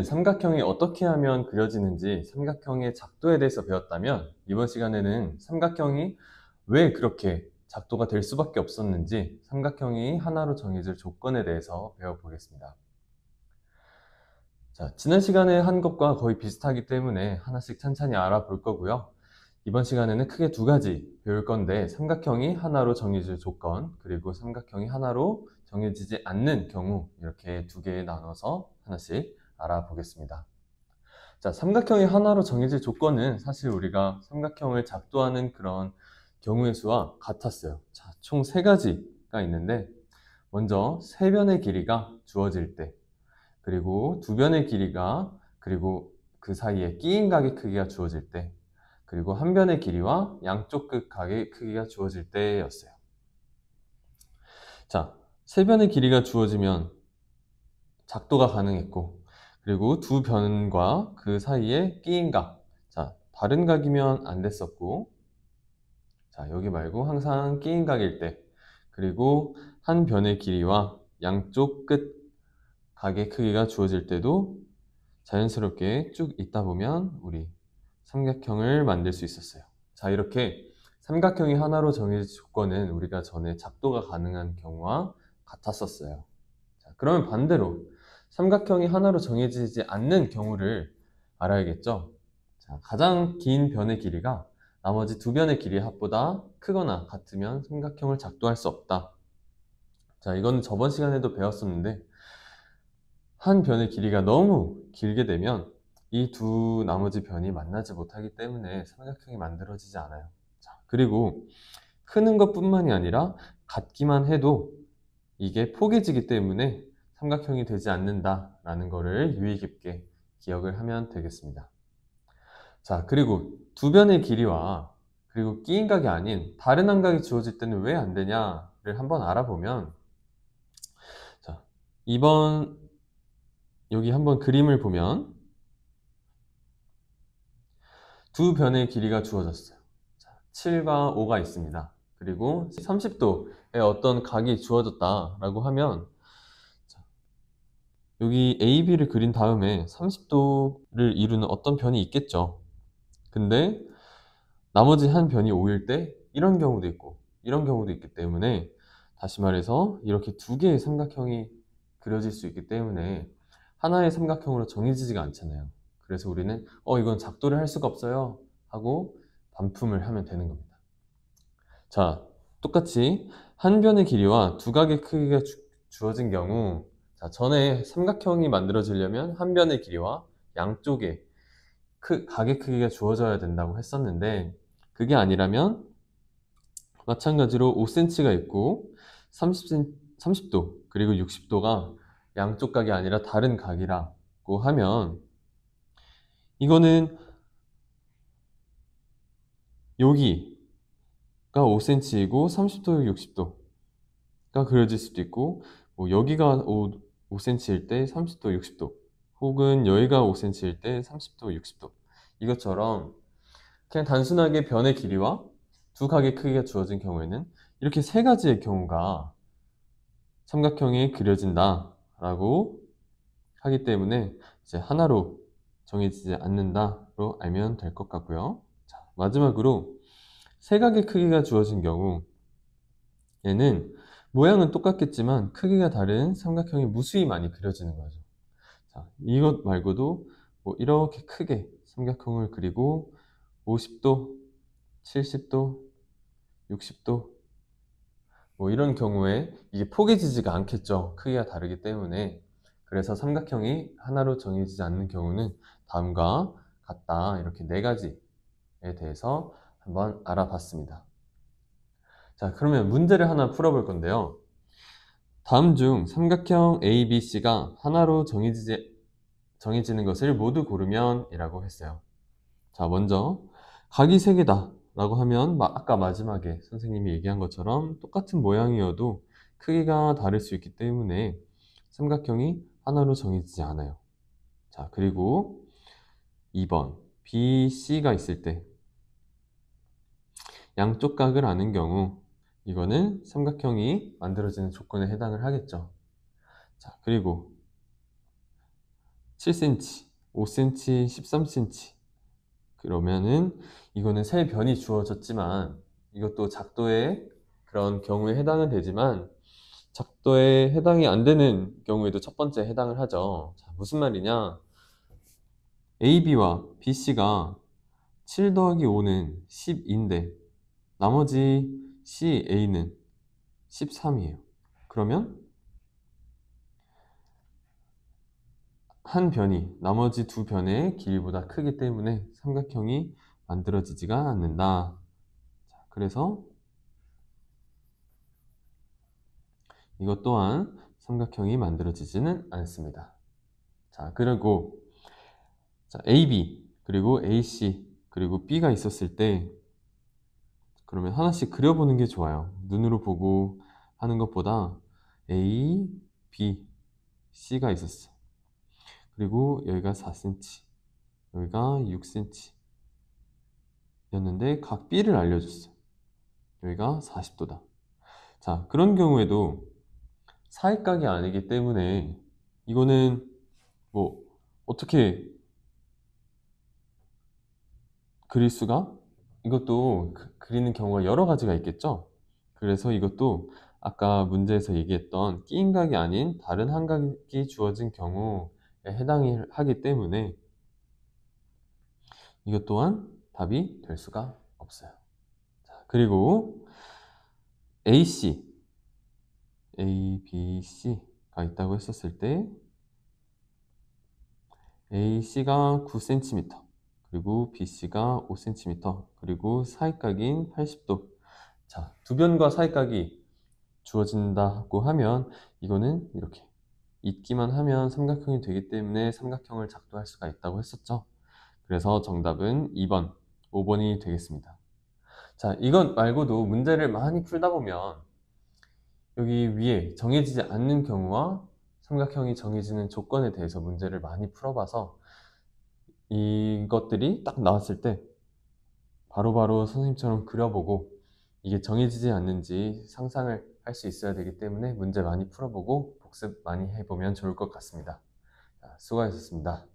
삼각형이 어떻게 하면 그려지는지 삼각형의 작도에 대해서 배웠다면 이번 시간에는 삼각형이 왜 그렇게 작도가 될 수밖에 없었는지 삼각형이 하나로 정해질 조건에 대해서 배워보겠습니다. 자, 지난 시간에 한 것과 거의 비슷하기 때문에 하나씩 천천히 알아볼 거고요. 이번 시간에는 크게 두 가지 배울 건데 삼각형이 하나로 정해질 조건 그리고 삼각형이 하나로 정해지지 않는 경우 이렇게 두 개에 나눠서 하나씩 알아보겠습니다. 자, 삼각형이 하나로 정해질 조건은 사실 우리가 삼각형을 작도하는 그런 경우의 수와 같았어요. 자, 총 세 가지가 있는데 먼저 세 변의 길이가 주어질 때 그리고 두 변의 길이가 그리고 그 사이에 끼인 각의 크기가 주어질 때 그리고 한 변의 길이와 양쪽 끝 각의 크기가 주어질 때였어요. 자, 세 변의 길이가 주어지면 작도가 가능했고 그리고 두 변과 그 사이에 끼인 각, 자, 다른 각이면 안 됐었고 자, 여기 말고 항상 끼인 각일 때 그리고 한 변의 길이와 양쪽 끝 각의 크기가 주어질 때도 자연스럽게 쭉 있다 보면 우리 삼각형을 만들 수 있었어요. 자, 이렇게 삼각형이 하나로 정해진 조건은 우리가 전에 작도가 가능한 경우와 같았었어요. 자, 그러면 반대로 삼각형이 하나로 정해지지 않는 경우를 알아야겠죠? 자, 가장 긴 변의 길이가 나머지 두 변의 길이의 합보다 크거나 같으면 삼각형을 작도할 수 없다. 자, 이건 저번 시간에도 배웠었는데 한 변의 길이가 너무 길게 되면 이 두 나머지 변이 만나지 못하기 때문에 삼각형이 만들어지지 않아요. 자, 그리고 크는 것뿐만이 아니라 같기만 해도 이게 포개지기 때문에 삼각형이 되지 않는다라는 거를 유의 깊게 기억을 하면 되겠습니다. 자, 그리고 두 변의 길이와 그리고 끼인 각이 아닌 다른 한 각이 주어질 때는 왜 안 되냐를 한번 알아보면 자, 이번 여기 한번 그림을 보면 두 변의 길이가 주어졌어요. 자, 7과 5가 있습니다. 그리고 30도의 어떤 각이 주어졌다라고 하면 자, 여기 A, B를 그린 다음에 30도를 이루는 어떤 변이 있겠죠. 근데 나머지 한 변이 5일 때 이런 경우도 있고 이런 경우도 있기 때문에 다시 말해서 이렇게 두 개의 삼각형이 그려질 수 있기 때문에 하나의 삼각형으로 정해지지가 않잖아요. 그래서 우리는 이건 작도를 할 수가 없어요 하고 반품을 하면 되는 겁니다. 자, 똑같이 한 변의 길이와 두 각의 크기가 주어진 경우 자, 전에 삼각형이 만들어지려면 한 변의 길이와 양쪽에 각의 크기가 주어져야 된다고 했었는데 그게 아니라면 마찬가지로 5cm가 있고 30도 그리고 60도가 양쪽 각이 아니라 다른 각이라고 하면 이거는 여기가 5cm이고 30도, 60도가 그려질 수도 있고 뭐 여기가 5cm일 때 30도, 60도 혹은 여기가 5cm일 때 30도, 60도 이것처럼 그냥 단순하게 변의 길이와 두 각의 크기가 주어진 경우에는 이렇게 세 가지의 경우가 삼각형이 그려진다 라고 하기 때문에 이제 하나로 정해지지 않는다로 알면 될 것 같고요. 자, 마지막으로 세 각의 크기가 주어진 경우 얘는 모양은 똑같겠지만 크기가 다른 삼각형이 무수히 많이 그려지는 거죠. 자, 이것 말고도 뭐 이렇게 크게 삼각형을 그리고 50도, 70도, 60도 뭐 이런 경우에 이게 포개지지가 않겠죠. 크기가 다르기 때문에. 그래서 삼각형이 하나로 정해지지 않는 경우는 다음과 같다. 이렇게 네 가지에 대해서 한번 알아봤습니다. 자, 그러면 문제를 하나 풀어볼 건데요. 다음 중 삼각형 ABC가 하나로 정해지는 것을 모두 고르면 이라고 했어요. 자, 먼저 각이 세 개다 라고 하면 아까 마지막에 선생님이 얘기한 것처럼 똑같은 모양이어도 크기가 다를 수 있기 때문에 삼각형이 하나로 정해지지 않아요. 자, 그리고 2번 BC가 있을 때 양쪽 각을 아는 경우 이거는 삼각형이 만들어지는 조건에 해당을 하겠죠. 자, 그리고 7cm, 5cm, 13cm. 그러면은 이거는 세 변이 주어졌지만 이것도 작도의 그런 경우에 해당은 되지만 작도에 해당이 안 되는 경우에도 첫 번째 해당을 하죠. 자, 무슨 말이냐? AB와 BC가 7 더하기 5는 10인데 나머지 CA는 13이에요. 그러면 한 변이 나머지 두 변의 길이보다 크기 때문에 삼각형이 만들어지지가 않는다. 자, 그래서 이것 또한 삼각형이 만들어지지는 않습니다. 자, 그리고 자, AB 그리고 AC 그리고 B가 있었을 때 그러면 하나씩 그려보는 게 좋아요. 눈으로 보고 하는 것보다 A, B, C가 있었어. 그리고 여기가 4cm, 여기가 6cm 였는데 각 B를 알려줬어. 여기가 40도다. 자, 그런 경우에도 사익각이 아니기 때문에 이거는 뭐 어떻게 그릴 수가? 이것도 그리는 경우가 여러 가지가 있겠죠? 그래서 이것도 아까 문제에서 얘기했던 끼인 각이 아닌 다른 한각이 주어진 경우에 해당이 하기 때문에 이것 또한 답이 될 수가 없어요. 자, 그리고 AC, A, B, C가 있다고 했었을 때 AC가 9cm, 그리고 BC가 5cm, 그리고 사익각인 80도. 자, 두 변과 사익각이 주어진다고 하면 이거는 이렇게 있기만 하면 삼각형이 되기 때문에 삼각형을 작도할 수가 있다고 했었죠. 그래서 정답은 2번, 5번이 되겠습니다. 자, 이것 말고도 문제를 많이 풀다 보면 여기 위에 정해지지 않는 경우와 삼각형이 정해지는 조건에 대해서 문제를 많이 풀어봐서 이것들이 딱 나왔을 때 바로바로 선생님처럼 그려보고 이게 정해지지 않는지 상상을 할 수 있어야 되기 때문에 문제 많이 풀어보고 복습 많이 해보면 좋을 것 같습니다. 수고하셨습니다.